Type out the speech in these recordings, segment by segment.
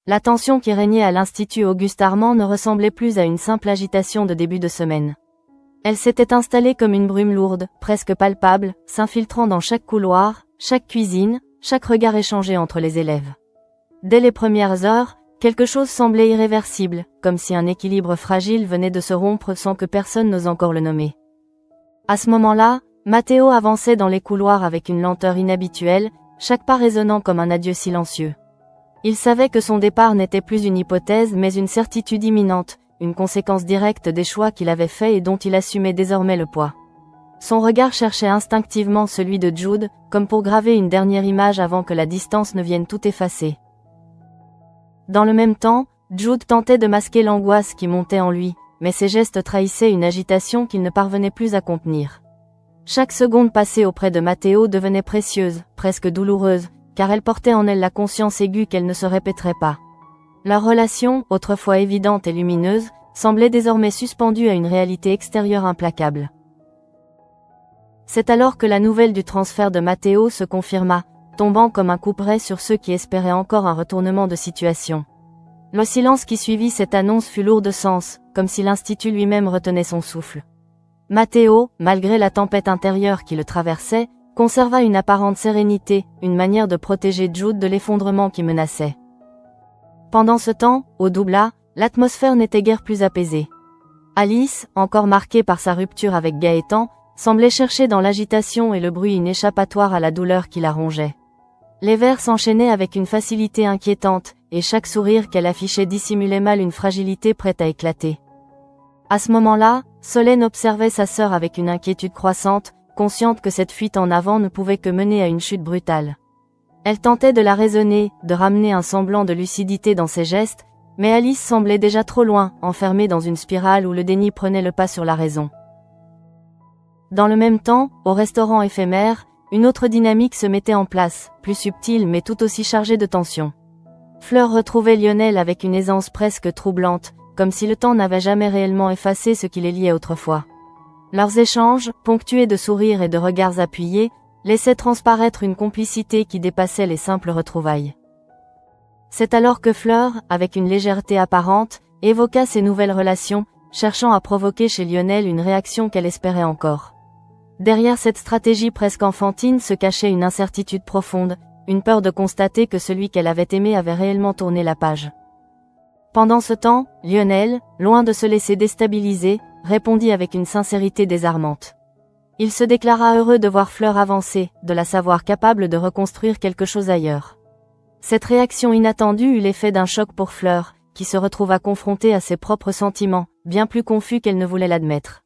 La tension qui régnait à l'Institut Auguste Armand ne ressemblait plus à une simple agitation de début de semaine. Elle s'était installée comme une brume lourde, presque palpable, s'infiltrant dans chaque couloir, chaque cuisine, chaque regard échangé entre les élèves. Dès les premières heures, quelque chose semblait irréversible, comme si un équilibre fragile venait de se rompre sans que personne n'ose encore le nommer. À ce moment-là, Matteo avançait dans les couloirs avec une lenteur inhabituelle, chaque pas résonnant comme un adieu silencieux. Il savait que son départ n'était plus une hypothèse mais une certitude imminente, une conséquence directe des choix qu'il avait faits et dont il assumait désormais le poids. Son regard cherchait instinctivement celui de Jude, comme pour graver une dernière image avant que la distance ne vienne tout effacer. Dans le même temps, Jude tentait de masquer l'angoisse qui montait en lui, mais ses gestes trahissaient une agitation qu'il ne parvenait plus à contenir. Chaque seconde passée auprès de Matteo devenait précieuse, presque douloureuse, car elle portait en elle la conscience aiguë qu'elle ne se répéterait pas. Leur relation, autrefois évidente et lumineuse, semblait désormais suspendue à une réalité extérieure implacable. C'est alors que la nouvelle du transfert de Matteo se confirma, tombant comme un couperet sur ceux qui espéraient encore un retournement de situation. Le silence qui suivit cette annonce fut lourd de sens, comme si l'Institut lui-même retenait son souffle. Matteo, malgré la tempête intérieure qui le traversait, conserva une apparente sérénité, une manière de protéger Jude de l'effondrement qui menaçait. Pendant ce temps, au Doubla, l'atmosphère n'était guère plus apaisée. Alice, encore marquée par sa rupture avec Gaëtan, semblait chercher dans l'agitation et le bruit une échappatoire à la douleur qui la rongeait. Les vers s'enchaînaient avec une facilité inquiétante, et chaque sourire qu'elle affichait dissimulait mal une fragilité prête à éclater. À ce moment-là, Solène observait sa sœur avec une inquiétude croissante, consciente que cette fuite en avant ne pouvait que mener à une chute brutale. Elle tentait de la raisonner, de ramener un semblant de lucidité dans ses gestes, mais Alice semblait déjà trop loin, enfermée dans une spirale où le déni prenait le pas sur la raison. Dans le même temps, au restaurant éphémère, une autre dynamique se mettait en place, plus subtile mais tout aussi chargée de tension. Fleur retrouvait Lionel avec une aisance presque troublante, comme si le temps n'avait jamais réellement effacé ce qui les liait autrefois. Leurs échanges, ponctués de sourires et de regards appuyés, laissaient transparaître une complicité qui dépassait les simples retrouvailles. C'est alors que Fleur, avec une légèreté apparente, évoqua ces nouvelles relations, cherchant à provoquer chez Lionel une réaction qu'elle espérait encore. Derrière cette stratégie presque enfantine se cachait une incertitude profonde, une peur de constater que celui qu'elle avait aimé avait réellement tourné la page. Pendant ce temps, Lionel, loin de se laisser déstabiliser, répondit avec une sincérité désarmante. Il se déclara heureux de voir Fleur avancer, de la savoir capable de reconstruire quelque chose ailleurs. Cette réaction inattendue eut l'effet d'un choc pour Fleur, qui se retrouva confrontée à ses propres sentiments, bien plus confus qu'elle ne voulait l'admettre.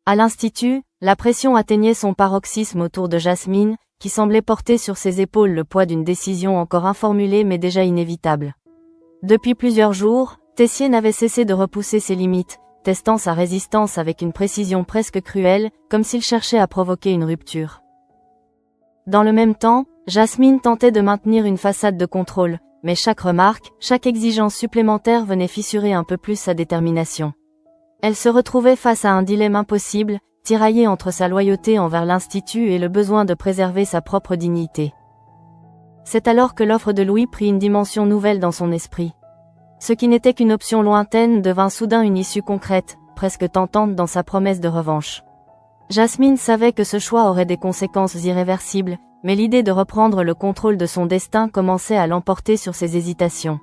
À l'Institut, la pression atteignait son paroxysme autour de Jasmine, qui semblait porter sur ses épaules le poids d'une décision encore informulée mais déjà inévitable. Depuis plusieurs jours, Tessier n'avait cessé de repousser ses limites, testant sa résistance avec une précision presque cruelle, comme s'il cherchait à provoquer une rupture. Dans le même temps, Jasmine tentait de maintenir une façade de contrôle, mais chaque remarque, chaque exigence supplémentaire venait fissurer un peu plus sa détermination. Elle se retrouvait face à un dilemme impossible, tiraillée entre sa loyauté envers l'Institut et le besoin de préserver sa propre dignité. C'est alors que l'offre de Louis prit une dimension nouvelle dans son esprit. Ce qui n'était qu'une option lointaine devint soudain une issue concrète, presque tentante dans sa promesse de revanche. Jasmine savait que ce choix aurait des conséquences irréversibles, mais l'idée de reprendre le contrôle de son destin commençait à l'emporter sur ses hésitations.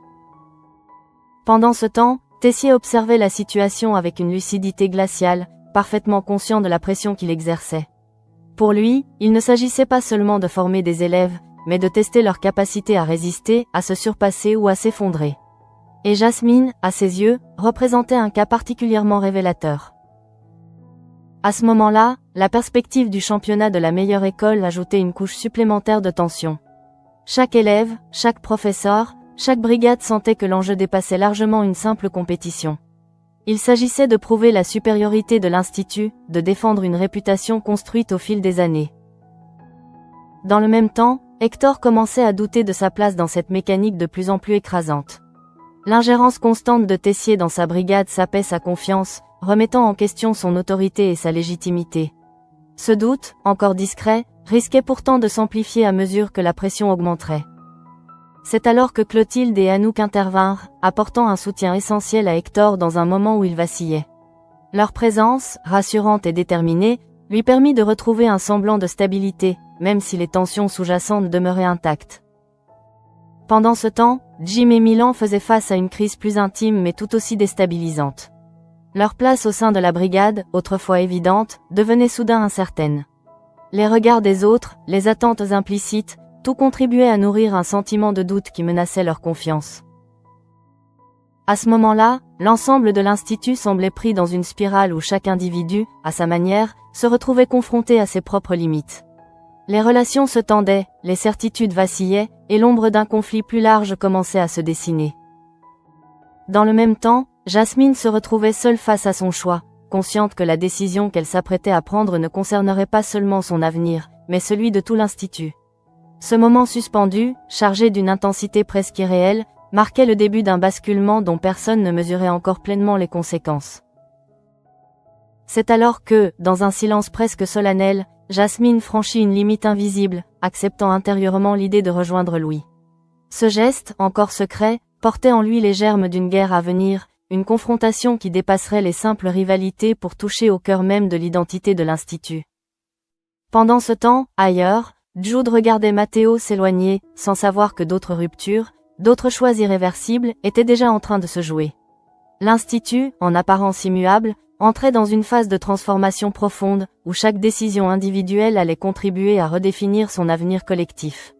Pendant ce temps, Tessier observait la situation avec une lucidité glaciale, parfaitement conscient de la pression qu'il exerçait. Pour lui, il ne s'agissait pas seulement de former des élèves, mais de tester leur capacité à résister, à se surpasser ou à s'effondrer. Et Jasmine, à ses yeux, représentait un cas particulièrement révélateur. À ce moment-là, la perspective du championnat de la meilleure école ajoutait une couche supplémentaire de tension. Chaque élève, chaque professeur, chaque brigade sentait que l'enjeu dépassait largement une simple compétition. Il s'agissait de prouver la supériorité de l'Institut, de défendre une réputation construite au fil des années. Dans le même temps, Hector commençait à douter de sa place dans cette mécanique de plus en plus écrasante. L'ingérence constante de Tessier dans sa brigade sapait sa confiance, remettant en question son autorité et sa légitimité. Ce doute, encore discret, risquait pourtant de s'amplifier à mesure que la pression augmenterait. C'est alors que Clotilde et Anouk intervinrent, apportant un soutien essentiel à Hector dans un moment où il vacillait. Leur présence, rassurante et déterminée, lui permit de retrouver un semblant de stabilité, même si les tensions sous-jacentes demeuraient intactes. Pendant ce temps, Jim et Milan faisaient face à une crise plus intime mais tout aussi déstabilisante. Leur place au sein de la brigade, autrefois évidente, devenait soudain incertaine. Les regards des autres, les attentes implicites, tout contribuait à nourrir un sentiment de doute qui menaçait leur confiance. À ce moment-là, l'ensemble de l'Institut semblait pris dans une spirale où chaque individu, à sa manière, se retrouvait confronté à ses propres limites. Les relations se tendaient, les certitudes vacillaient, et l'ombre d'un conflit plus large commençait à se dessiner. Dans le même temps, Jasmine se retrouvait seule face à son choix, consciente que la décision qu'elle s'apprêtait à prendre ne concernerait pas seulement son avenir, mais celui de tout l'Institut. Ce moment suspendu, chargé d'une intensité presque irréelle, marquait le début d'un basculement dont personne ne mesurait encore pleinement les conséquences. C'est alors que, dans un silence presque solennel, Jasmine franchit une limite invisible, acceptant intérieurement l'idée de rejoindre Louis. Ce geste, encore secret, portait en lui les germes d'une guerre à venir, une confrontation qui dépasserait les simples rivalités pour toucher au cœur même de l'identité de l'Institut. Pendant ce temps, ailleurs, Jude regardait Matteo s'éloigner, sans savoir que d'autres ruptures, d'autres choix irréversibles, étaient déjà en train de se jouer. L'Institut, en apparence immuable, entrait dans une phase de transformation profonde, où chaque décision individuelle allait contribuer à redéfinir son avenir collectif.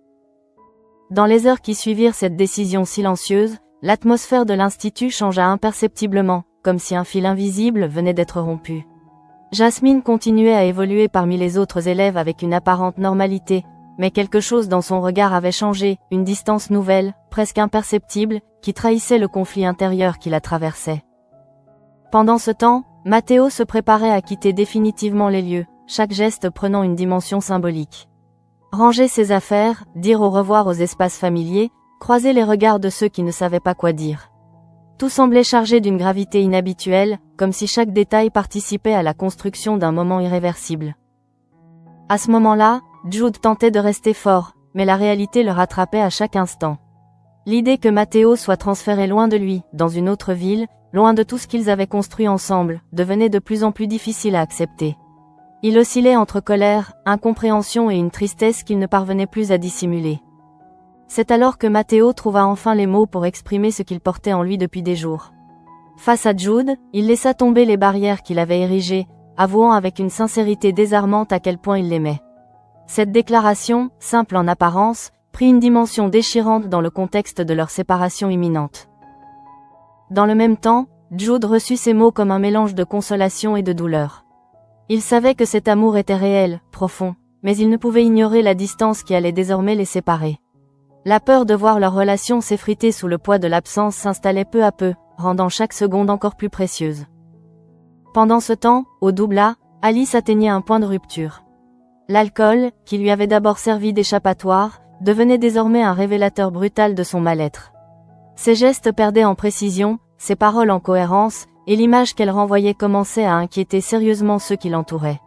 Dans les heures qui suivirent cette décision silencieuse, l'atmosphère de l'Institut changea imperceptiblement, comme si un fil invisible venait d'être rompu. Jasmine continuait à évoluer parmi les autres élèves avec une apparente normalité, mais quelque chose dans son regard avait changé, une distance nouvelle, presque imperceptible, qui trahissait le conflit intérieur qui la traversait. Pendant ce temps, Matteo se préparait à quitter définitivement les lieux, chaque geste prenant une dimension symbolique. Ranger ses affaires, dire au revoir aux espaces familiers, croiser les regards de ceux qui ne savaient pas quoi dire. Tout semblait chargé d'une gravité inhabituelle, comme si chaque détail participait à la construction d'un moment irréversible. À ce moment-là, Jude tentait de rester fort, mais la réalité le rattrapait à chaque instant. L'idée que Matteo soit transféré loin de lui, dans une autre ville, loin de tout ce qu'ils avaient construit ensemble, devenait de plus en plus difficile à accepter. Il oscillait entre colère, incompréhension et une tristesse qu'il ne parvenait plus à dissimuler. C'est alors que Matteo trouva enfin les mots pour exprimer ce qu'il portait en lui depuis des jours. Face à Jude, il laissa tomber les barrières qu'il avait érigées, avouant avec une sincérité désarmante à quel point il l'aimait. Cette déclaration, simple en apparence, prit une dimension déchirante dans le contexte de leur séparation imminente. Dans le même temps, Jude reçut ces mots comme un mélange de consolation et de douleur. Il savait que cet amour était réel, profond, mais il ne pouvait ignorer la distance qui allait désormais les séparer. La peur de voir leur relation s'effriter sous le poids de l'absence s'installait peu à peu, rendant chaque seconde encore plus précieuse. Pendant ce temps, au Doubla, Alice atteignait un point de rupture. L'alcool, qui lui avait d'abord servi d'échappatoire, devenait désormais un révélateur brutal de son mal-être. Ses gestes perdaient en précision, ses paroles en cohérence, et l'image qu'elle renvoyait commençait à inquiéter sérieusement ceux qui l'entouraient.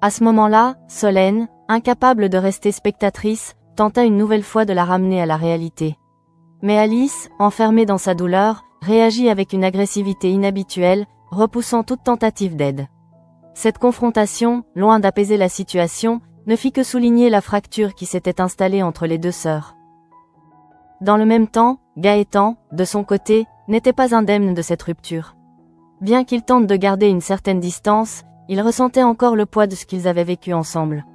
À ce moment-là, Solène, incapable de rester spectatrice, tenta une nouvelle fois de la ramener à la réalité. Mais Alice, enfermée dans sa douleur, réagit avec une agressivité inhabituelle, repoussant toute tentative d'aide. Cette confrontation, loin d'apaiser la situation, ne fit que souligner la fracture qui s'était installée entre les deux sœurs. Dans le même temps, Gaëtan, de son côté, n'était pas indemne de cette rupture. Bien qu'il tente de garder une certaine distance, il ressentait encore le poids de ce qu'ils avaient vécu ensemble.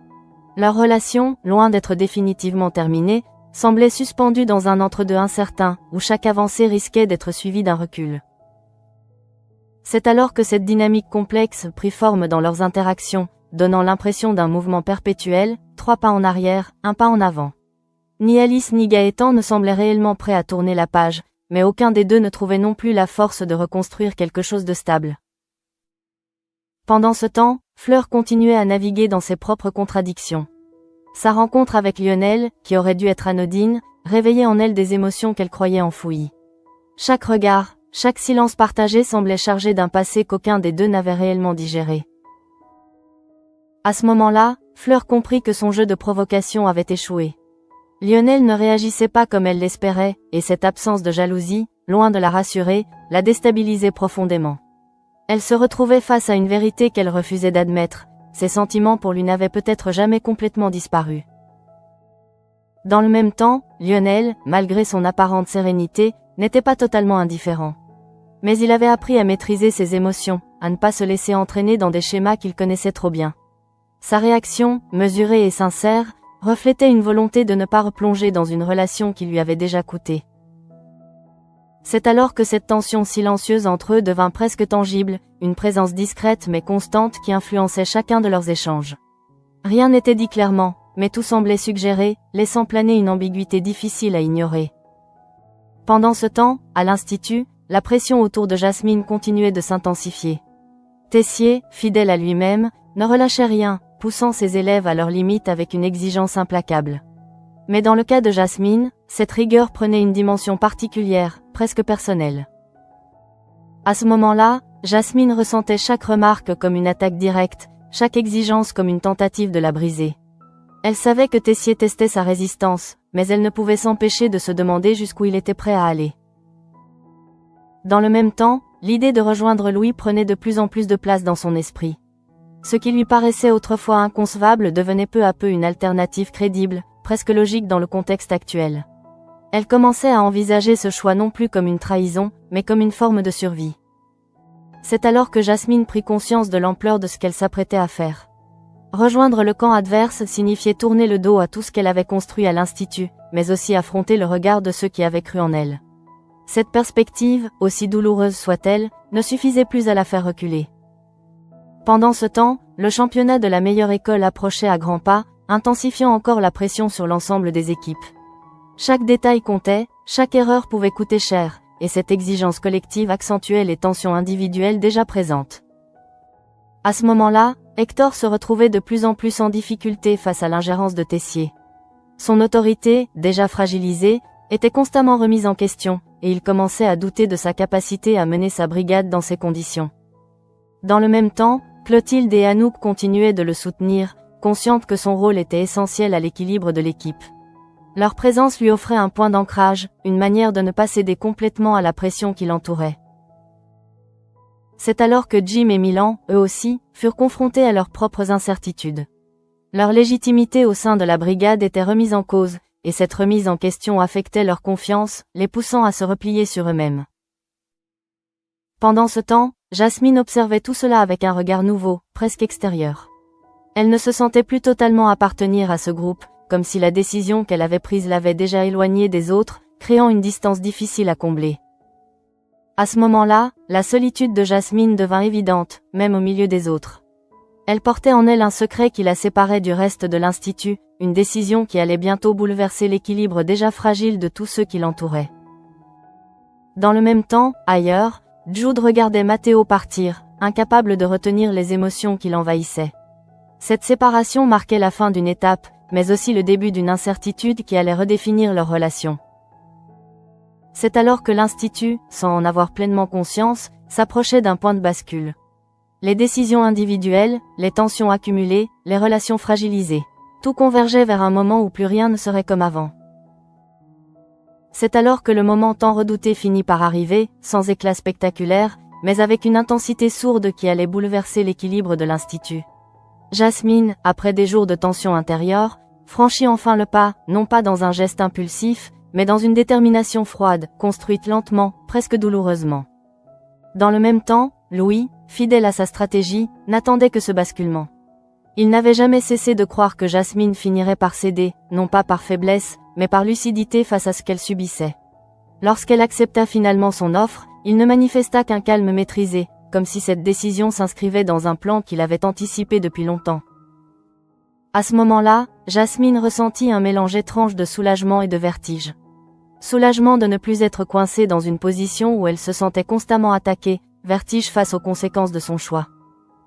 Leur relation, loin d'être définitivement terminée, semblait suspendue dans un entre-deux incertain, où chaque avancée risquait d'être suivie d'un recul. C'est alors que cette dynamique complexe prit forme dans leurs interactions, donnant l'impression d'un mouvement perpétuel, 3 pas en arrière, 1 pas en avant. Ni Alice ni Gaëtan ne semblaient réellement prêts à tourner la page, mais aucun des deux ne trouvait non plus la force de reconstruire quelque chose de stable. Pendant ce temps, Fleur continuait à naviguer dans ses propres contradictions. Sa rencontre avec Lionel, qui aurait dû être anodine, réveillait en elle des émotions qu'elle croyait enfouies. Chaque regard, chaque silence partagé semblait chargé d'un passé qu'aucun des deux n'avait réellement digéré. À ce moment-là, Fleur comprit que son jeu de provocation avait échoué. Lionel ne réagissait pas comme elle l'espérait, et cette absence de jalousie, loin de la rassurer, la déstabilisait profondément. Elle se retrouvait face à une vérité qu'elle refusait d'admettre, ses sentiments pour lui n'avaient peut-être jamais complètement disparu. Dans le même temps, Lionel, malgré son apparente sérénité, n'était pas totalement indifférent. Mais il avait appris à maîtriser ses émotions, à ne pas se laisser entraîner dans des schémas qu'il connaissait trop bien. Sa réaction, mesurée et sincère, reflétait une volonté de ne pas replonger dans une relation qui lui avait déjà coûté. C'est alors que cette tension silencieuse entre eux devint presque tangible, une présence discrète mais constante qui influençait chacun de leurs échanges. Rien n'était dit clairement, mais tout semblait suggérer, laissant planer une ambiguïté difficile à ignorer. Pendant ce temps, à l'Institut, la pression autour de Jasmine continuait de s'intensifier. Tessier, fidèle à lui-même, ne relâchait rien, poussant ses élèves à leurs limites avec une exigence implacable. Mais dans le cas de Jasmine, cette rigueur prenait une dimension particulière, presque personnelle. À ce moment-là, Jasmine ressentait chaque remarque comme une attaque directe, chaque exigence comme une tentative de la briser. Elle savait que Tessier testait sa résistance, mais elle ne pouvait s'empêcher de se demander jusqu'où il était prêt à aller. Dans le même temps, l'idée de rejoindre Louis prenait de plus en plus de place dans son esprit. Ce qui lui paraissait autrefois inconcevable devenait peu à peu une alternative crédible, presque logique dans le contexte actuel. Elle commençait à envisager ce choix non plus comme une trahison, mais comme une forme de survie. C'est alors que Jasmine prit conscience de l'ampleur de ce qu'elle s'apprêtait à faire. Rejoindre le camp adverse signifiait tourner le dos à tout ce qu'elle avait construit à l'Institut, mais aussi affronter le regard de ceux qui avaient cru en elle. Cette perspective, aussi douloureuse soit-elle, ne suffisait plus à la faire reculer. Pendant ce temps, le championnat de la meilleure école approchait à grands pas, intensifiant encore la pression sur l'ensemble des équipes. Chaque détail comptait, chaque erreur pouvait coûter cher, et cette exigence collective accentuait les tensions individuelles déjà présentes. À ce moment-là, Hector se retrouvait de plus en plus en difficulté face à l'ingérence de Tessier. Son autorité, déjà fragilisée, était constamment remise en question, et il commençait à douter de sa capacité à mener sa brigade dans ces conditions. Dans le même temps, Clotilde et Anouk continuaient de le soutenir, conscientes que son rôle était essentiel à l'équilibre de l'équipe. Leur présence lui offrait un point d'ancrage, une manière de ne pas céder complètement à la pression qui l'entourait. C'est alors que Jim et Milan, eux aussi, furent confrontés à leurs propres incertitudes. Leur légitimité au sein de la brigade était remise en cause, et cette remise en question affectait leur confiance, les poussant à se replier sur eux-mêmes. Pendant ce temps, Jasmine observait tout cela avec un regard nouveau, presque extérieur. Elle ne se sentait plus totalement appartenir à ce groupe, comme si la décision qu'elle avait prise l'avait déjà éloignée des autres, créant une distance difficile à combler. À ce moment-là, la solitude de Jasmine devint évidente, même au milieu des autres. Elle portait en elle un secret qui la séparait du reste de l'Institut, une décision qui allait bientôt bouleverser l'équilibre déjà fragile de tous ceux qui l'entouraient. Dans le même temps, ailleurs, Jude regardait Matteo partir, incapable de retenir les émotions qui l'envahissaient. Cette séparation marquait la fin d'une étape, mais aussi le début d'une incertitude qui allait redéfinir leur relation. C'est alors que l'Institut, sans en avoir pleinement conscience, s'approchait d'un point de bascule. Les décisions individuelles, les tensions accumulées, les relations fragilisées. Tout convergeait vers un moment où plus rien ne serait comme avant. C'est alors que le moment tant redouté finit par arriver, sans éclat spectaculaire, mais avec une intensité sourde qui allait bouleverser l'équilibre de l'Institut. Jasmine, après des jours de tension intérieure, franchit enfin le pas, non pas dans un geste impulsif, mais dans une détermination froide, construite lentement, presque douloureusement. Dans le même temps, Louis, fidèle à sa stratégie, n'attendait que ce basculement. Il n'avait jamais cessé de croire que Jasmine finirait par céder, non pas par faiblesse, mais par lucidité face à ce qu'elle subissait. Lorsqu'elle accepta finalement son offre, il ne manifesta qu'un calme maîtrisé, comme si cette décision s'inscrivait dans un plan qu'il avait anticipé depuis longtemps. À ce moment-là, Jasmine ressentit un mélange étrange de soulagement et de vertige. Soulagement de ne plus être coincée dans une position où elle se sentait constamment attaquée, vertige face aux conséquences de son choix.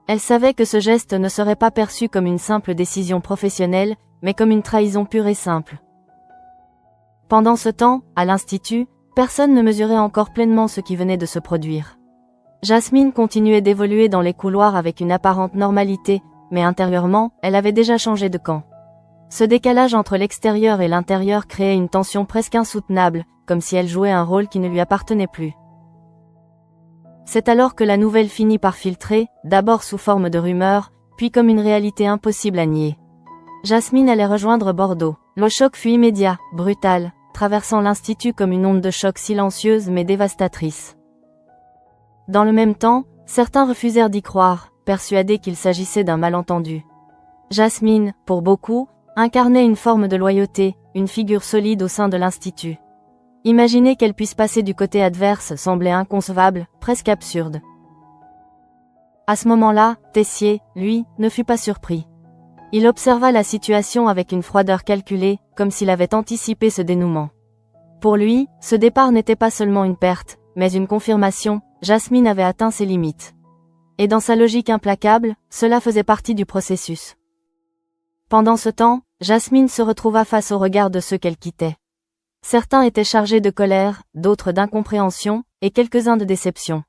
Elle savait que ce geste ne serait pas perçu comme une simple décision professionnelle, mais comme une trahison pure et simple. Pendant ce temps, à l'Institut, personne ne mesurait encore pleinement ce qui venait de se produire. Jasmine continuait d'évoluer dans les couloirs avec une apparente normalité, mais intérieurement, elle avait déjà changé de camp. Ce décalage entre l'extérieur et l'intérieur créait une tension presque insoutenable, comme si elle jouait un rôle qui ne lui appartenait plus. C'est alors que la nouvelle finit par filtrer, d'abord sous forme de rumeur, puis comme une réalité impossible à nier. Jasmine allait rejoindre Bordeaux. Le choc fut immédiat, brutal, traversant l'institut comme une onde de choc silencieuse mais dévastatrice. Dans le même temps, certains refusèrent d'y croire, persuadés qu'il s'agissait d'un malentendu. Jasmine, pour beaucoup, incarnait une forme de loyauté, une figure solide au sein de l'institut. Imaginer qu'elle puisse passer du côté adverse semblait inconcevable, presque absurde. À ce moment-là, Tessier, lui, ne fut pas surpris. Il observa la situation avec une froideur calculée, comme s'il avait anticipé ce dénouement. Pour lui, ce départ n'était pas seulement une perte, mais une confirmation, Jasmine avait atteint ses limites. Et dans sa logique implacable, cela faisait partie du processus. Pendant ce temps, Jasmine se retrouva face au regard de ceux qu'elle quittait. Certains étaient chargés de colère, d'autres d'incompréhension, et quelques-uns de déception.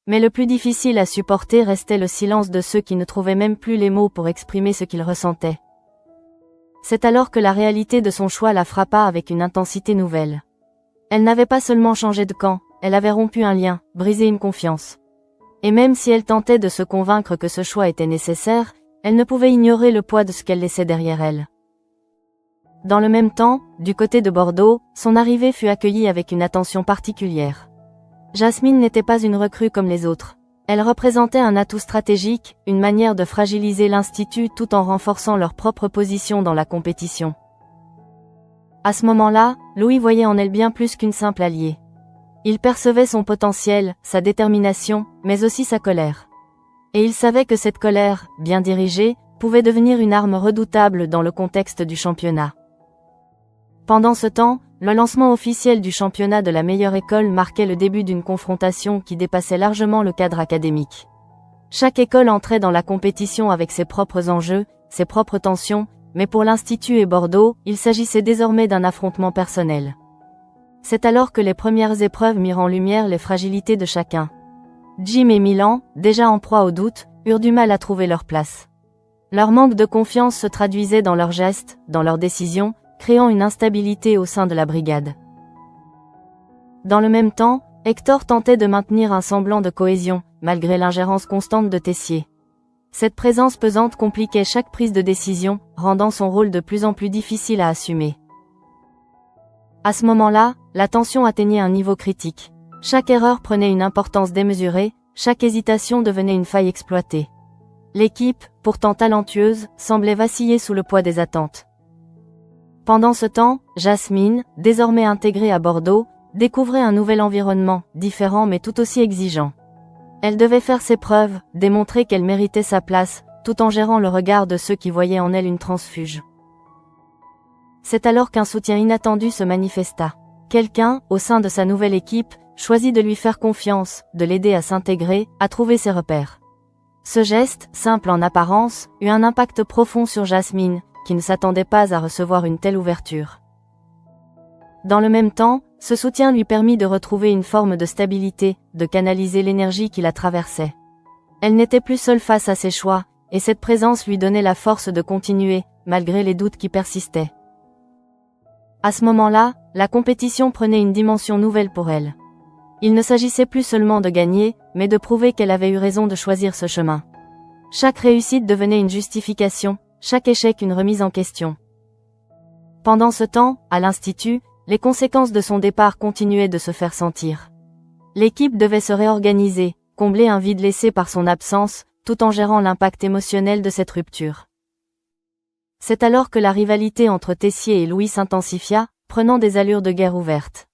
Mais le plus difficile à supporter restait le silence de ceux qui ne trouvaient même plus les mots pour exprimer ce qu'ils ressentaient. C'est alors que la réalité de son choix la frappa avec une intensité nouvelle. Elle n'avait pas seulement changé de camp, elle avait rompu un lien, brisé une confiance. Et même si elle tentait de se convaincre que ce choix était nécessaire, elle ne pouvait ignorer le poids de ce qu'elle laissait derrière elle. Dans le même temps, du côté de Bordeaux, son arrivée fut accueillie avec une attention particulière. Jasmine n'était pas une recrue comme les autres. Elle représentait un atout stratégique, une manière de fragiliser l'institut tout en renforçant leur propre position dans la compétition. À ce moment-là, Louis voyait en elle bien plus qu'une simple alliée. Il percevait son potentiel, sa détermination, mais aussi sa colère. Et il savait que cette colère, bien dirigée, pouvait devenir une arme redoutable dans le contexte du championnat. Pendant ce temps, le lancement officiel du championnat de la meilleure école marquait le début d'une confrontation qui dépassait largement le cadre académique. Chaque école entrait dans la compétition avec ses propres enjeux, ses propres tensions, mais pour l'Institut et Bordeaux, il s'agissait désormais d'un affrontement personnel. C'est alors que les premières épreuves mirent en lumière les fragilités de chacun. Jim et Milan, déjà en proie au doute, eurent du mal à trouver leur place. Leur manque de confiance se traduisait dans leurs gestes, dans leurs décisions, créant une instabilité au sein de la brigade. Dans le même temps, Hector tentait de maintenir un semblant de cohésion, malgré l'ingérence constante de Tessier. Cette présence pesante compliquait chaque prise de décision, rendant son rôle de plus en plus difficile à assumer. À ce moment-là, la tension atteignait un niveau critique. Chaque erreur prenait une importance démesurée, chaque hésitation devenait une faille exploitée. L'équipe, pourtant talentueuse, semblait vaciller sous le poids des attentes. Pendant ce temps, Jasmine, désormais intégrée à Bordeaux, découvrait un nouvel environnement, différent mais tout aussi exigeant. Elle devait faire ses preuves, démontrer qu'elle méritait sa place, tout en gérant le regard de ceux qui voyaient en elle une transfuge. C'est alors qu'un soutien inattendu se manifesta. Quelqu'un, au sein de sa nouvelle équipe, choisit de lui faire confiance, de l'aider à s'intégrer, à trouver ses repères. Ce geste, simple en apparence, eut un impact profond sur Jasmine, qui ne s'attendait pas à recevoir une telle ouverture. Dans le même temps, ce soutien lui permit de retrouver une forme de stabilité, de canaliser l'énergie qui la traversait. Elle n'était plus seule face à ses choix, et cette présence lui donnait la force de continuer, malgré les doutes qui persistaient. À ce moment-là, la compétition prenait une dimension nouvelle pour elle. Il ne s'agissait plus seulement de gagner, mais de prouver qu'elle avait eu raison de choisir ce chemin. Chaque réussite devenait une justification, chaque échec une remise en question. Pendant ce temps, à l'Institut, les conséquences de son départ continuaient de se faire sentir. L'équipe devait se réorganiser, combler un vide laissé par son absence, tout en gérant l'impact émotionnel de cette rupture. C'est alors que la rivalité entre Tessier et Louis s'intensifia, prenant des allures de guerre ouverte.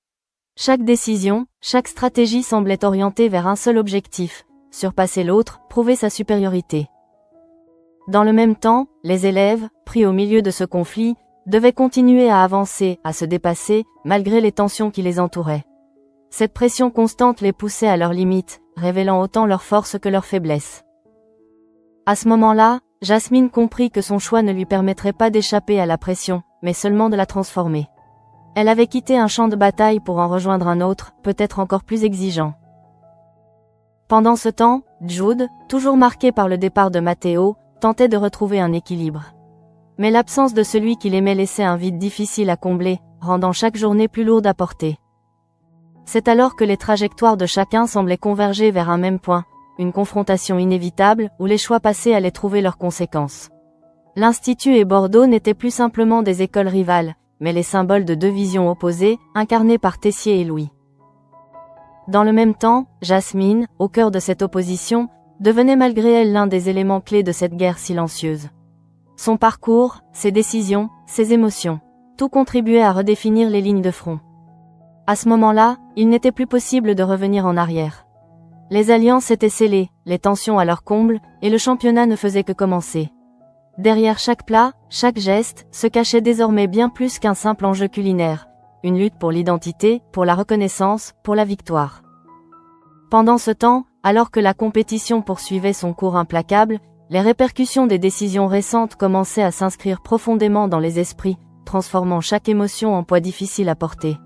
Chaque décision, chaque stratégie semblait orientée vers un seul objectif, surpasser l'autre, prouver sa supériorité. Dans le même temps, les élèves, pris au milieu de ce conflit, devaient continuer à avancer, à se dépasser, malgré les tensions qui les entouraient. Cette pression constante les poussait à leurs limites, révélant autant leur force que leur faiblesse. À ce moment-là, Jasmine comprit que son choix ne lui permettrait pas d'échapper à la pression, mais seulement de la transformer. Elle avait quitté un champ de bataille pour en rejoindre un autre, peut-être encore plus exigeant. Pendant ce temps, Jude, toujours marqué par le départ de Matteo, tentait de retrouver un équilibre. Mais l'absence de celui qu'il aimait laissait un vide difficile à combler, rendant chaque journée plus lourde à porter. C'est alors que les trajectoires de chacun semblaient converger vers un même point, une confrontation inévitable, où les choix passés allaient trouver leurs conséquences. L'Institut et Bordeaux n'étaient plus simplement des écoles rivales, mais les symboles de deux visions opposées, incarnées par Tessier et Louis. Dans le même temps, Jasmine, au cœur de cette opposition, devenait malgré elle l'un des éléments clés de cette guerre silencieuse. Son parcours, ses décisions, ses émotions, tout contribuait à redéfinir les lignes de front. À ce moment-là, il n'était plus possible de revenir en arrière. Les alliances étaient scellées, les tensions à leur comble, et le championnat ne faisait que commencer. Derrière chaque plat, chaque geste, se cachait désormais bien plus qu'un simple enjeu culinaire, une lutte pour l'identité, pour la reconnaissance, pour la victoire. Pendant ce temps, alors que la compétition poursuivait son cours implacable, les répercussions des décisions récentes commençaient à s'inscrire profondément dans les esprits, transformant chaque émotion en poids difficile à porter.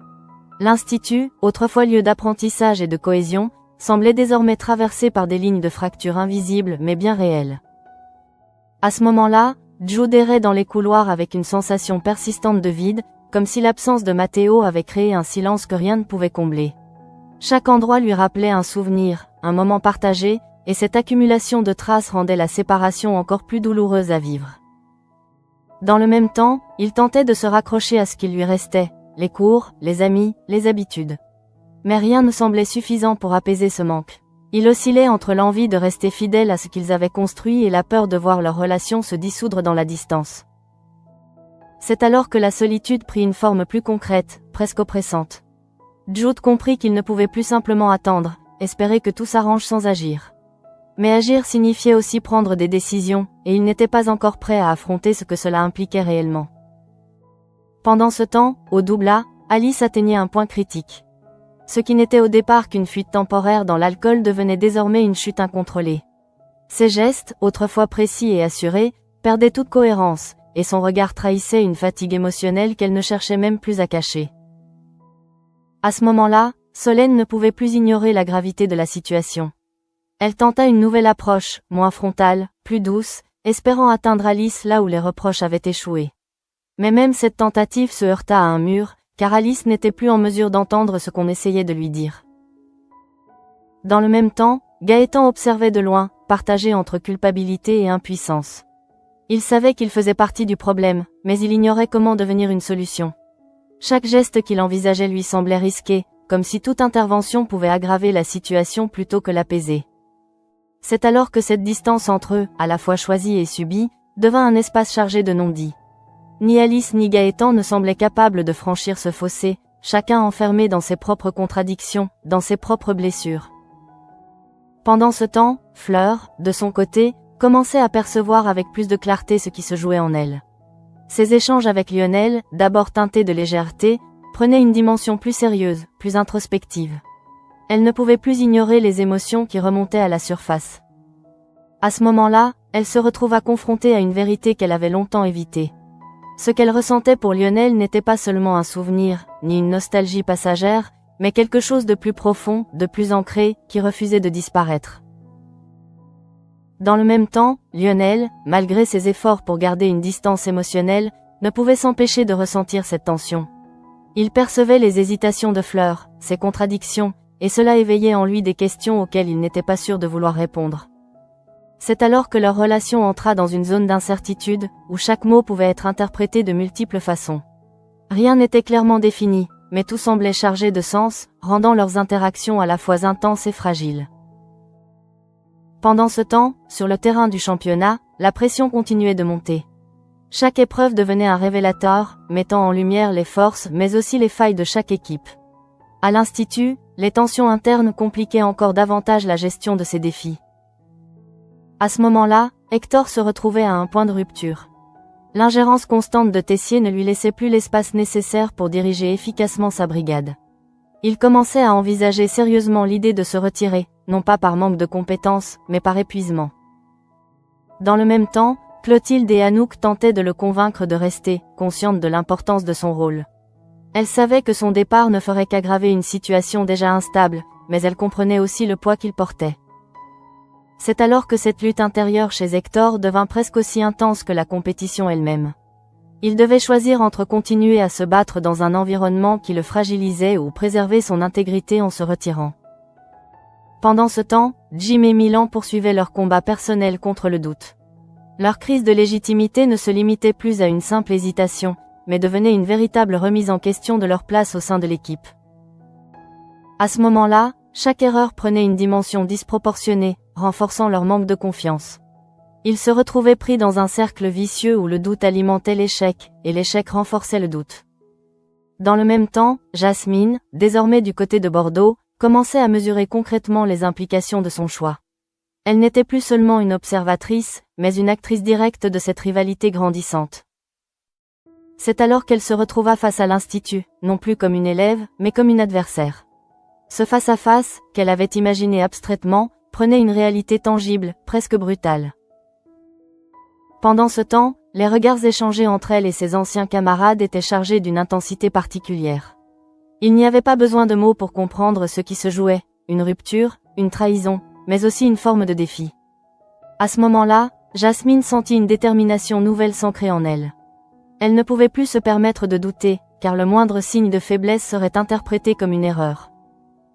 L'Institut, autrefois lieu d'apprentissage et de cohésion, semblait désormais traversé par des lignes de fracture invisibles mais bien réelles. À ce moment-là, Jude errait dans les couloirs avec une sensation persistante de vide, comme si l'absence de Matteo avait créé un silence que rien ne pouvait combler. Chaque endroit lui rappelait un souvenir, un moment partagé, et cette accumulation de traces rendait la séparation encore plus douloureuse à vivre. Dans le même temps, il tentait de se raccrocher à ce qui lui restait, les cours, les amis, les habitudes. Mais rien ne semblait suffisant pour apaiser ce manque. Il oscillait entre l'envie de rester fidèle à ce qu'ils avaient construit et la peur de voir leur relation se dissoudre dans la distance. C'est alors que la solitude prit une forme plus concrète, presque oppressante. Jude comprit qu'il ne pouvait plus simplement attendre, espérer que tout s'arrange sans agir. Mais agir signifiait aussi prendre des décisions, et il n'était pas encore prêt à affronter ce que cela impliquait réellement. Pendant ce temps, au Doubla, Alice atteignait un point critique. Ce qui n'était au départ qu'une fuite temporaire dans l'alcool devenait désormais une chute incontrôlée. Ses gestes, autrefois précis et assurés, perdaient toute cohérence, et son regard trahissait une fatigue émotionnelle qu'elle ne cherchait même plus à cacher. À ce moment-là, Solène ne pouvait plus ignorer la gravité de la situation. Elle tenta une nouvelle approche, moins frontale, plus douce, espérant atteindre Alice là où les reproches avaient échoué. Mais même cette tentative se heurta à un mur, car Alice n'était plus en mesure d'entendre ce qu'on essayait de lui dire. Dans le même temps, Gaëtan observait de loin, partagé entre culpabilité et impuissance. Il savait qu'il faisait partie du problème, mais il ignorait comment devenir une solution. Chaque geste qu'il envisageait lui semblait risqué, comme si toute intervention pouvait aggraver la situation plutôt que l'apaiser. C'est alors que cette distance entre eux, à la fois choisie et subie, devint un espace chargé de non-dits. Ni Alice ni Gaëtan ne semblaient capables de franchir ce fossé, chacun enfermé dans ses propres contradictions, dans ses propres blessures. Pendant ce temps, Fleur, de son côté, commençait à percevoir avec plus de clarté ce qui se jouait en elle. Ses échanges avec Lionel, d'abord teintés de légèreté, prenaient une dimension plus sérieuse, plus introspective. Elle ne pouvait plus ignorer les émotions qui remontaient à la surface. À ce moment-là, elle se retrouva confrontée à une vérité qu'elle avait longtemps évitée. Ce qu'elle ressentait pour Lionel n'était pas seulement un souvenir, ni une nostalgie passagère, mais quelque chose de plus profond, de plus ancré, qui refusait de disparaître. Dans le même temps, Lionel, malgré ses efforts pour garder une distance émotionnelle, ne pouvait s'empêcher de ressentir cette tension. Il percevait les hésitations de Fleur, ses contradictions, et cela éveillait en lui des questions auxquelles il n'était pas sûr de vouloir répondre. C'est alors que leur relation entra dans une zone d'incertitude, où chaque mot pouvait être interprété de multiples façons. Rien n'était clairement défini, mais tout semblait chargé de sens, rendant leurs interactions à la fois intenses et fragiles. Pendant ce temps, sur le terrain du championnat, la pression continuait de monter. Chaque épreuve devenait un révélateur, mettant en lumière les forces mais aussi les failles de chaque équipe. À l'Institut, les tensions internes compliquaient encore davantage la gestion de ces défis. À ce moment-là, Hector se retrouvait à un point de rupture. L'ingérence constante de Tessier ne lui laissait plus l'espace nécessaire pour diriger efficacement sa brigade. Il commençait à envisager sérieusement l'idée de se retirer, non pas par manque de compétences, mais par épuisement. Dans le même temps, Clotilde et Anouk tentaient de le convaincre de rester, consciente de l'importance de son rôle. Elle savait que son départ ne ferait qu'aggraver une situation déjà instable, mais elle comprenait aussi le poids qu'il portait. C'est alors que cette lutte intérieure chez Hector devint presque aussi intense que la compétition elle-même. Il devait choisir entre continuer à se battre dans un environnement qui le fragilisait ou préserver son intégrité en se retirant. Pendant ce temps, Jim et Milan poursuivaient leur combat personnel contre le doute. Leur crise de légitimité ne se limitait plus à une simple hésitation, mais devenait une véritable remise en question de leur place au sein de l'équipe. À ce moment-là, chaque erreur prenait une dimension disproportionnée, renforçant leur manque de confiance. Ils se retrouvaient pris dans un cercle vicieux où le doute alimentait l'échec, et l'échec renforçait le doute. Dans le même temps, Jasmine, désormais du côté de Bordeaux, commençait à mesurer concrètement les implications de son choix. Elle n'était plus seulement une observatrice, mais une actrice directe de cette rivalité grandissante. C'est alors qu'elle se retrouva face à l'Institut, non plus comme une élève, mais comme une adversaire. Ce face-à-face, qu'elle avait imaginé abstraitement, prenait une réalité tangible, presque brutale. Pendant ce temps, les regards échangés entre elle et ses anciens camarades étaient chargés d'une intensité particulière. Il n'y avait pas besoin de mots pour comprendre ce qui se jouait, une rupture, une trahison, mais aussi une forme de défi. À ce moment-là, Jasmine sentit une détermination nouvelle s'ancrer en elle. Elle ne pouvait plus se permettre de douter, car le moindre signe de faiblesse serait interprété comme une erreur.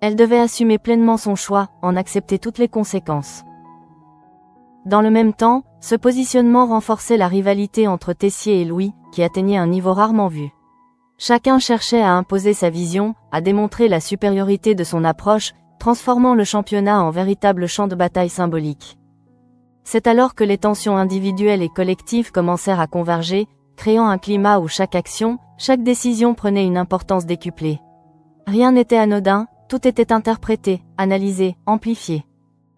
Elle devait assumer pleinement son choix, en accepter toutes les conséquences. Dans le même temps, ce positionnement renforçait la rivalité entre Tessier et Louis, qui atteignait un niveau rarement vu. Chacun cherchait à imposer sa vision, à démontrer la supériorité de son approche, transformant le championnat en véritable champ de bataille symbolique. C'est alors que les tensions individuelles et collectives commencèrent à converger, créant un climat où chaque action, chaque décision prenait une importance décuplée. Rien n'était anodin, tout était interprété, analysé, amplifié.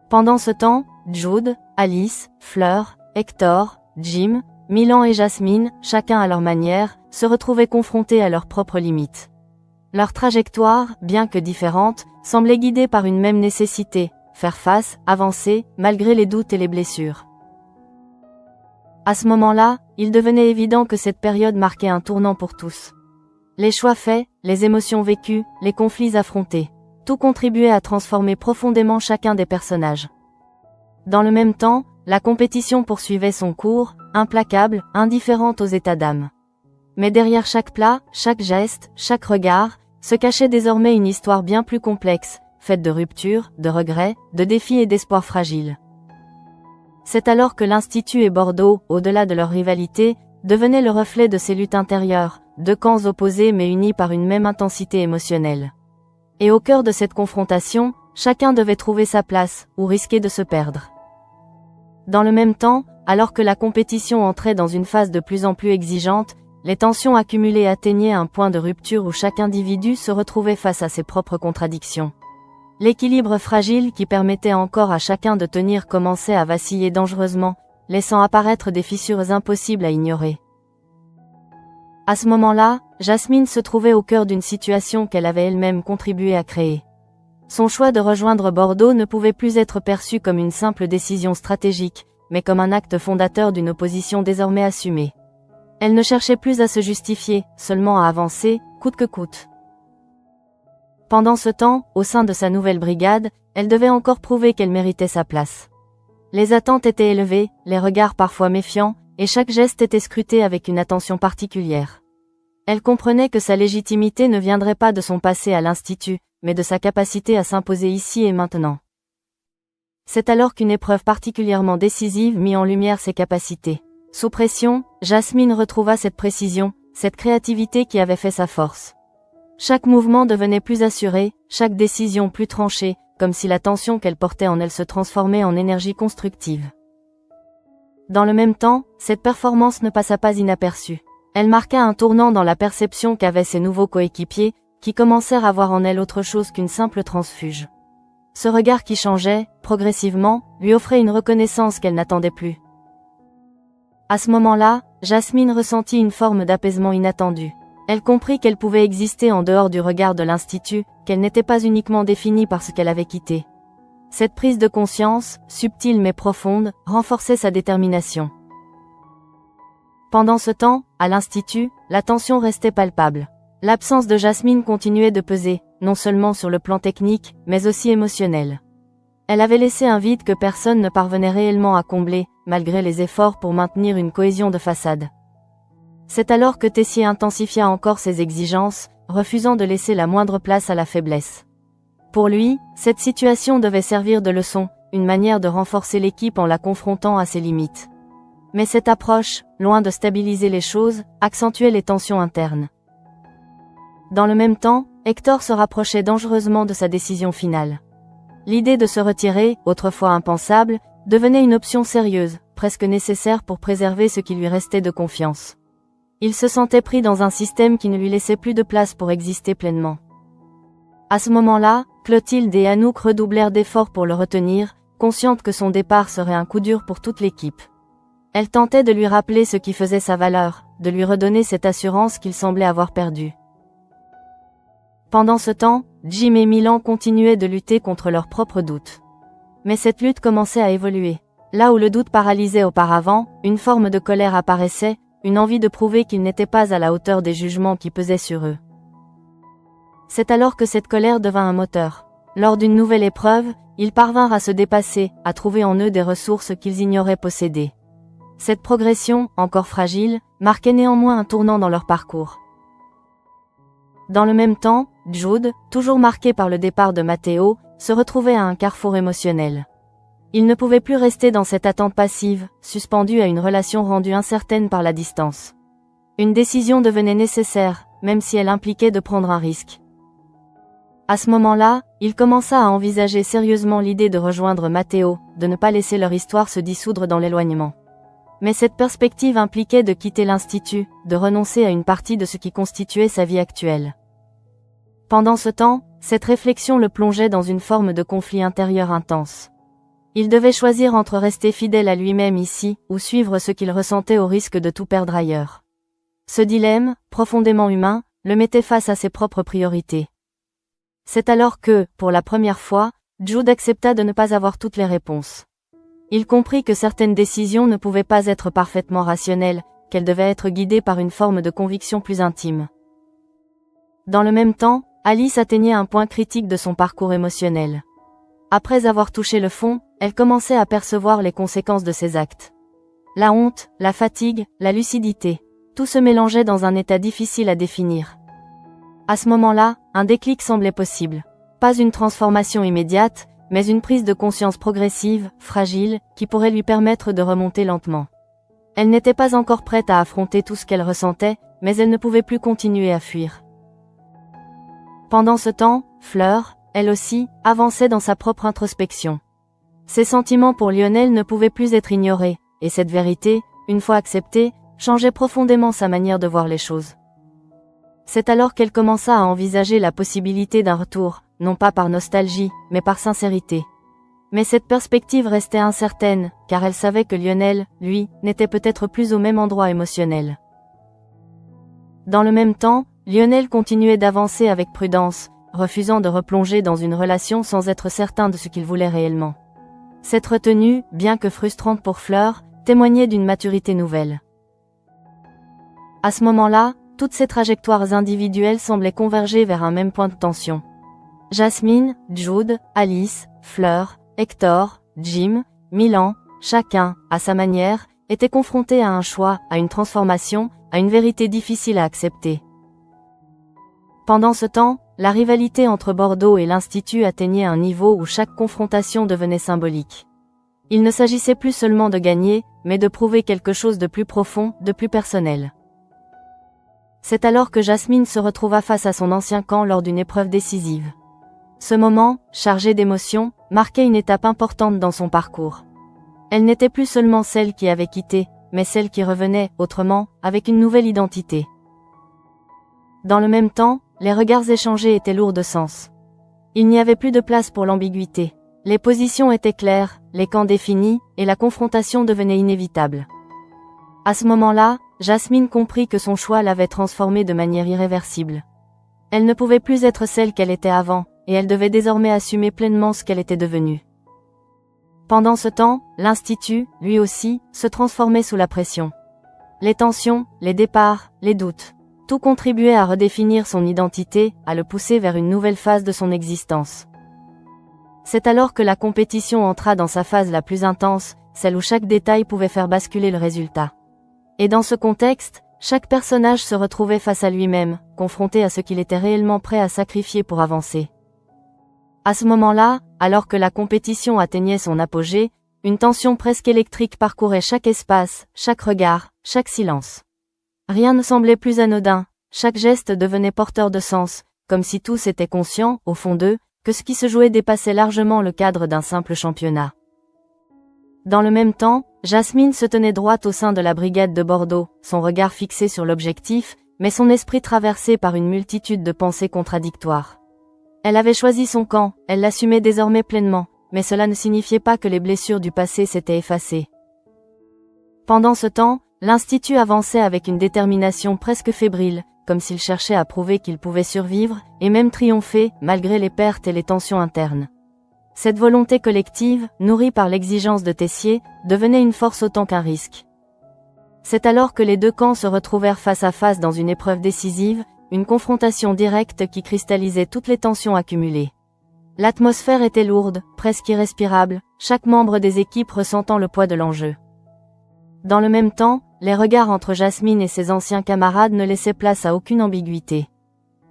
Pendant ce temps, Jude, Alice, Fleur, Hector, Jim, Milan et Jasmine, chacun à leur manière, se retrouvaient confrontés à leurs propres limites. Leur trajectoire, bien que différente, semblait guidée par une même nécessité, faire face, avancer, malgré les doutes et les blessures. À ce moment-là, il devenait évident que cette période marquait un tournant pour tous. Les choix faits, les émotions vécues, les conflits affrontés, tout contribuait à transformer profondément chacun des personnages. Dans le même temps, la compétition poursuivait son cours, implacable, indifférente aux états d'âme. Mais derrière chaque plat, chaque geste, chaque regard, se cachait désormais une histoire bien plus complexe, faite de ruptures, de regrets, de défis et d'espoirs fragiles. C'est alors que l'Institut et Bordeaux, au-delà de leur rivalité, devenaient le reflet de ces luttes intérieures, deux camps opposés mais unis par une même intensité émotionnelle. Et au cœur de cette confrontation, chacun devait trouver sa place, ou risquer de se perdre. Dans le même temps, alors que la compétition entrait dans une phase de plus en plus exigeante, les tensions accumulées atteignaient un point de rupture où chaque individu se retrouvait face à ses propres contradictions. L'équilibre fragile qui permettait encore à chacun de tenir commençait à vaciller dangereusement, laissant apparaître des fissures impossibles à ignorer. À ce moment-là, Jasmine se trouvait au cœur d'une situation qu'elle avait elle-même contribué à créer. Son choix de rejoindre Bordeaux ne pouvait plus être perçu comme une simple décision stratégique, mais comme un acte fondateur d'une opposition désormais assumée. Elle ne cherchait plus à se justifier, seulement à avancer, coûte que coûte. Pendant ce temps, au sein de sa nouvelle brigade, elle devait encore prouver qu'elle méritait sa place. Les attentes étaient élevées, les regards parfois méfiants, et chaque geste était scruté avec une attention particulière. Elle comprenait que sa légitimité ne viendrait pas de son passé à l'Institut, mais de sa capacité à s'imposer ici et maintenant. C'est alors qu'une épreuve particulièrement décisive mit en lumière ses capacités. Sous pression, Jasmine retrouva cette précision, cette créativité qui avait fait sa force. Chaque mouvement devenait plus assuré, chaque décision plus tranchée, comme si la tension qu'elle portait en elle se transformait en énergie constructive. Dans le même temps, cette performance ne passa pas inaperçue. Elle marqua un tournant dans la perception qu'avaient ses nouveaux coéquipiers, qui commencèrent à voir en elle autre chose qu'une simple transfuge. Ce regard qui changeait, progressivement, lui offrait une reconnaissance qu'elle n'attendait plus. À ce moment-là, Jasmine ressentit une forme d'apaisement inattendu. Elle comprit qu'elle pouvait exister en dehors du regard de l'Institut, qu'elle n'était pas uniquement définie par ce qu'elle avait quitté. Cette prise de conscience, subtile mais profonde, renforçait sa détermination. Pendant ce temps, à l'Institut, la tension restait palpable. L'absence de Jasmine continuait de peser, non seulement sur le plan technique, mais aussi émotionnel. Elle avait laissé un vide que personne ne parvenait réellement à combler, malgré les efforts pour maintenir une cohésion de façade. C'est alors que Tessier intensifia encore ses exigences, refusant de laisser la moindre place à la faiblesse. Pour lui, cette situation devait servir de leçon, une manière de renforcer l'équipe en la confrontant à ses limites. Mais cette approche, loin de stabiliser les choses, accentuait les tensions internes. Dans le même temps, Hector se rapprochait dangereusement de sa décision finale. L'idée de se retirer, autrefois impensable, devenait une option sérieuse, presque nécessaire pour préserver ce qui lui restait de confiance. Il se sentait pris dans un système qui ne lui laissait plus de place pour exister pleinement. À ce moment-là, Clotilde et Anouk redoublèrent d'efforts pour le retenir, conscientes que son départ serait un coup dur pour toute l'équipe. Elles tentaient de lui rappeler ce qui faisait sa valeur, de lui redonner cette assurance qu'il semblait avoir perdue. Pendant ce temps, Jim et Milan continuaient de lutter contre leurs propres doutes. Mais cette lutte commençait à évoluer. Là où le doute paralysait auparavant, une forme de colère apparaissait, une envie de prouver qu'ils n'étaient pas à la hauteur des jugements qui pesaient sur eux. C'est alors que cette colère devint un moteur. Lors d'une nouvelle épreuve, ils parvinrent à se dépasser, à trouver en eux des ressources qu'ils ignoraient posséder. Cette progression, encore fragile, marquait néanmoins un tournant dans leur parcours. Dans le même temps, Jude, toujours marqué par le départ de Matteo, se retrouvait à un carrefour émotionnel. Il ne pouvait plus rester dans cette attente passive, suspendu à une relation rendue incertaine par la distance. Une décision devenait nécessaire, même si elle impliquait de prendre un risque. À ce moment-là, il commença à envisager sérieusement l'idée de rejoindre Matteo, de ne pas laisser leur histoire se dissoudre dans l'éloignement. Mais cette perspective impliquait de quitter l'Institut, de renoncer à une partie de ce qui constituait sa vie actuelle. Pendant ce temps, cette réflexion le plongeait dans une forme de conflit intérieur intense. Il devait choisir entre rester fidèle à lui-même ici, ou suivre ce qu'il ressentait au risque de tout perdre ailleurs. Ce dilemme, profondément humain, le mettait face à ses propres priorités. C'est alors que, pour la première fois, Jude accepta de ne pas avoir toutes les réponses. Il comprit que certaines décisions ne pouvaient pas être parfaitement rationnelles, qu'elles devaient être guidées par une forme de conviction plus intime. Dans le même temps, Alice atteignait un point critique de son parcours émotionnel. Après avoir touché le fond, elle commençait à percevoir les conséquences de ses actes. La honte, la fatigue, la lucidité, tout se mélangeait dans un état difficile à définir. À ce moment-là, un déclic semblait possible. Pas une transformation immédiate, mais une prise de conscience progressive, fragile, qui pourrait lui permettre de remonter lentement. Elle n'était pas encore prête à affronter tout ce qu'elle ressentait, mais elle ne pouvait plus continuer à fuir. Pendant ce temps, Fleur, elle aussi, avançait dans sa propre introspection. Ses sentiments pour Lionel ne pouvaient plus être ignorés, et cette vérité, une fois acceptée, changeait profondément sa manière de voir les choses. C'est alors qu'elle commença à envisager la possibilité d'un retour, non pas par nostalgie, mais par sincérité. Mais cette perspective restait incertaine, car elle savait que Lionel, lui, n'était peut-être plus au même endroit émotionnel. Dans le même temps, Lionel continuait d'avancer avec prudence, refusant de replonger dans une relation sans être certain de ce qu'il voulait réellement. Cette retenue, bien que frustrante pour Fleur, témoignait d'une maturité nouvelle. À ce moment-là, toutes ces trajectoires individuelles semblaient converger vers un même point de tension. Jasmine, Jude, Alice, Fleur, Hector, Jim, Milan, chacun, à sa manière, était confronté à un choix, à une transformation, à une vérité difficile à accepter. Pendant ce temps, la rivalité entre Bordeaux et l'Institut atteignait un niveau où chaque confrontation devenait symbolique. Il ne s'agissait plus seulement de gagner, mais de prouver quelque chose de plus profond, de plus personnel. C'est alors que Jasmine se retrouva face à son ancien camp lors d'une épreuve décisive. Ce moment, chargé d'émotions, marquait une étape importante dans son parcours. Elle n'était plus seulement celle qui avait quitté, mais celle qui revenait, autrement, avec une nouvelle identité. Dans le même temps, les regards échangés étaient lourds de sens. Il n'y avait plus de place pour l'ambiguïté. Les positions étaient claires, les camps définis, et la confrontation devenait inévitable. À ce moment-là, Jasmine comprit que son choix l'avait transformée de manière irréversible. Elle ne pouvait plus être celle qu'elle était avant, et elle devait désormais assumer pleinement ce qu'elle était devenue. Pendant ce temps, l'Institut, lui aussi, se transformait sous la pression. Les tensions, les départs, les doutes, tout contribuait à redéfinir son identité, à le pousser vers une nouvelle phase de son existence. C'est alors que la compétition entra dans sa phase la plus intense, celle où chaque détail pouvait faire basculer le résultat. Et dans ce contexte, chaque personnage se retrouvait face à lui-même, confronté à ce qu'il était réellement prêt à sacrifier pour avancer. À ce moment-là, alors que la compétition atteignait son apogée, une tension presque électrique parcourait chaque espace, chaque regard, chaque silence. Rien ne semblait plus anodin, chaque geste devenait porteur de sens, comme si tous étaient conscients, au fond d'eux, que ce qui se jouait dépassait largement le cadre d'un simple championnat. Dans le même temps, Jasmine se tenait droite au sein de la brigade de Bordeaux, son regard fixé sur l'objectif, mais son esprit traversé par une multitude de pensées contradictoires. Elle avait choisi son camp, elle l'assumait désormais pleinement, mais cela ne signifiait pas que les blessures du passé s'étaient effacées. Pendant ce temps, l'Institut avançait avec une détermination presque fébrile, comme s'il cherchait à prouver qu'il pouvait survivre, et même triompher, malgré les pertes et les tensions internes. Cette volonté collective, nourrie par l'exigence de Tessier, devenait une force autant qu'un risque. C'est alors que les deux camps se retrouvèrent face à face dans une épreuve décisive, une confrontation directe qui cristallisait toutes les tensions accumulées. L'atmosphère était lourde, presque irrespirable, chaque membre des équipes ressentant le poids de l'enjeu. Dans le même temps, les regards entre Jasmine et ses anciens camarades ne laissaient place à aucune ambiguïté.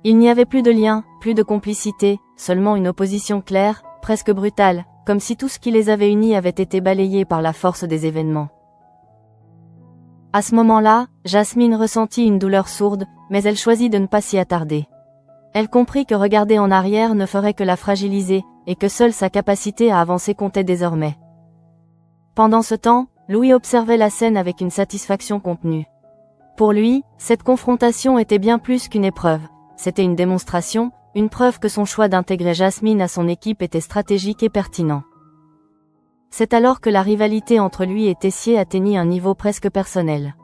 Il n'y avait plus de lien, plus de complicité, seulement une opposition claire, presque brutale, comme si tout ce qui les avait unis avait été balayé par la force des événements. À ce moment-là, Jasmine ressentit une douleur sourde, mais elle choisit de ne pas s'y attarder. Elle comprit que regarder en arrière ne ferait que la fragiliser, et que seule sa capacité à avancer comptait désormais. Pendant ce temps, Louis observait la scène avec une satisfaction contenue. Pour lui, cette confrontation était bien plus qu'une épreuve, c'était une démonstration, une preuve que son choix d'intégrer Jasmine à son équipe était stratégique et pertinent. C'est alors que la rivalité entre lui et Tessier atteignit un niveau presque personnel.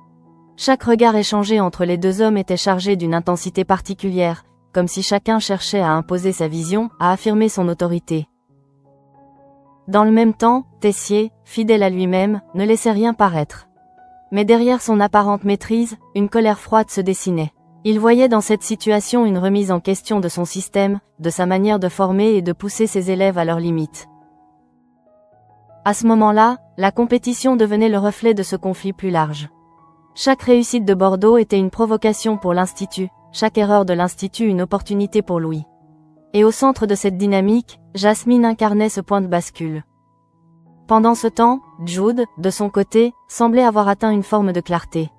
Chaque regard échangé entre les deux hommes était chargé d'une intensité particulière, comme si chacun cherchait à imposer sa vision, à affirmer son autorité. Dans le même temps, Tessier, fidèle à lui-même, ne laissait rien paraître. Mais derrière son apparente maîtrise, une colère froide se dessinait. Il voyait dans cette situation une remise en question de son système, de sa manière de former et de pousser ses élèves à leurs limites. À ce moment-là, la compétition devenait le reflet de ce conflit plus large. Chaque réussite de Bordeaux était une provocation pour l'Institut, chaque erreur de l'Institut une opportunité pour Louis. Et au centre de cette dynamique, Jasmine incarnait ce point de bascule. Pendant ce temps, Jude, de son côté, semblait avoir atteint une forme de clarté.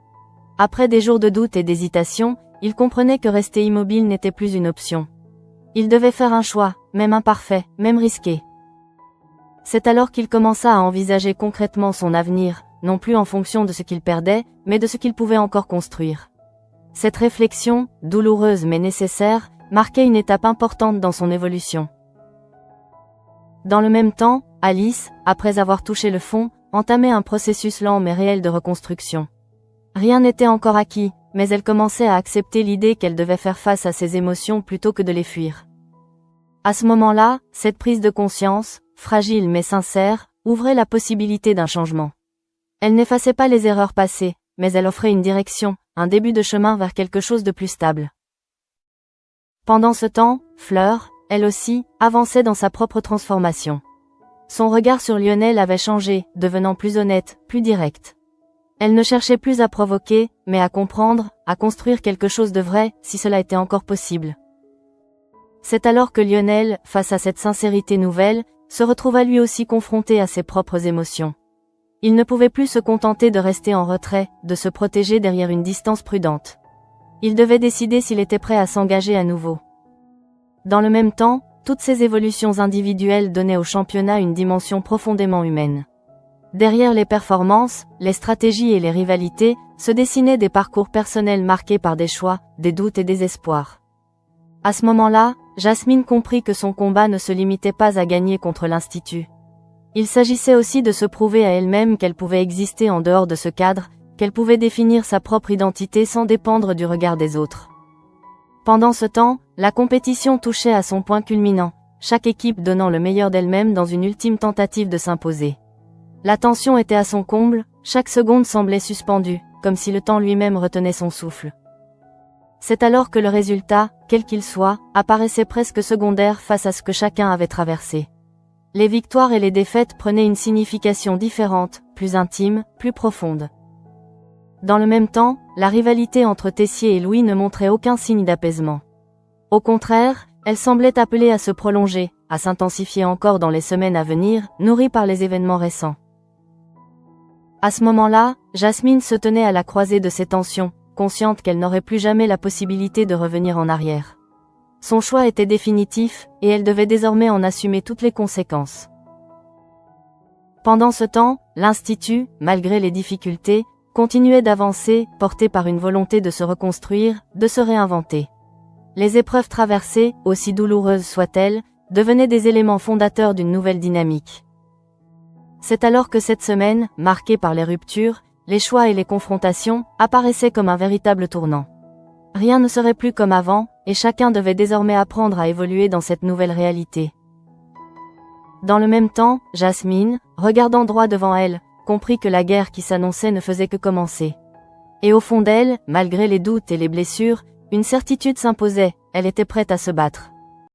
Après des jours de doute et d'hésitation, il comprenait que rester immobile n'était plus une option. Il devait faire un choix, même imparfait, même risqué. C'est alors qu'il commença à envisager concrètement son avenir, non plus en fonction de ce qu'il perdait, mais de ce qu'il pouvait encore construire. Cette réflexion, douloureuse mais nécessaire, marquait une étape importante dans son évolution. Dans le même temps, Alice, après avoir touché le fond, entamait un processus lent mais réel de reconstruction. Rien n'était encore acquis, mais elle commençait à accepter l'idée qu'elle devait faire face à ses émotions plutôt que de les fuir. À ce moment-là, cette prise de conscience, fragile mais sincère, ouvrait la possibilité d'un changement. Elle n'effaçait pas les erreurs passées, mais elle offrait une direction, un début de chemin vers quelque chose de plus stable. Pendant ce temps, Fleur, elle aussi, avançait dans sa propre transformation. Son regard sur Lionel avait changé, devenant plus honnête, plus direct. Elle ne cherchait plus à provoquer, mais à comprendre, à construire quelque chose de vrai, si cela était encore possible. C'est alors que Lionel, face à cette sincérité nouvelle, se retrouva lui aussi confronté à ses propres émotions. Il ne pouvait plus se contenter de rester en retrait, de se protéger derrière une distance prudente. Il devait décider s'il était prêt à s'engager à nouveau. Dans le même temps, toutes ces évolutions individuelles donnaient au championnat une dimension profondément humaine. Derrière les performances, les stratégies et les rivalités, se dessinaient des parcours personnels marqués par des choix, des doutes et des espoirs. À ce moment-là, Jasmine comprit que son combat ne se limitait pas à gagner contre l'Institut. Il s'agissait aussi de se prouver à elle-même qu'elle pouvait exister en dehors de ce cadre, qu'elle pouvait définir sa propre identité sans dépendre du regard des autres. Pendant ce temps, la compétition touchait à son point culminant, chaque équipe donnant le meilleur d'elle-même dans une ultime tentative de s'imposer. La tension était à son comble, chaque seconde semblait suspendue, comme si le temps lui-même retenait son souffle. C'est alors que le résultat, quel qu'il soit, apparaissait presque secondaire face à ce que chacun avait traversé. Les victoires et les défaites prenaient une signification différente, plus intime, plus profonde. Dans le même temps, la rivalité entre Tessier et Louis ne montrait aucun signe d'apaisement. Au contraire, elle semblait appelée à se prolonger, à s'intensifier encore dans les semaines à venir, nourrie par les événements récents. À ce moment-là, Jasmine se tenait à la croisée de ces tensions, consciente qu'elle n'aurait plus jamais la possibilité de revenir en arrière. Son choix était définitif, et elle devait désormais en assumer toutes les conséquences. Pendant ce temps, l'Institut, malgré les difficultés, continuait d'avancer, porté par une volonté de se reconstruire, de se réinventer. Les épreuves traversées, aussi douloureuses soient-elles, devenaient des éléments fondateurs d'une nouvelle dynamique. C'est alors que cette semaine, marquée par les ruptures, les choix et les confrontations, apparaissait comme un véritable tournant. Rien ne serait plus comme avant, et chacun devait désormais apprendre à évoluer dans cette nouvelle réalité. Dans le même temps, Jasmine, regardant droit devant elle, comprit que la guerre qui s'annonçait ne faisait que commencer. Et au fond d'elle, malgré les doutes et les blessures, une certitude s'imposait, elle était prête à se battre.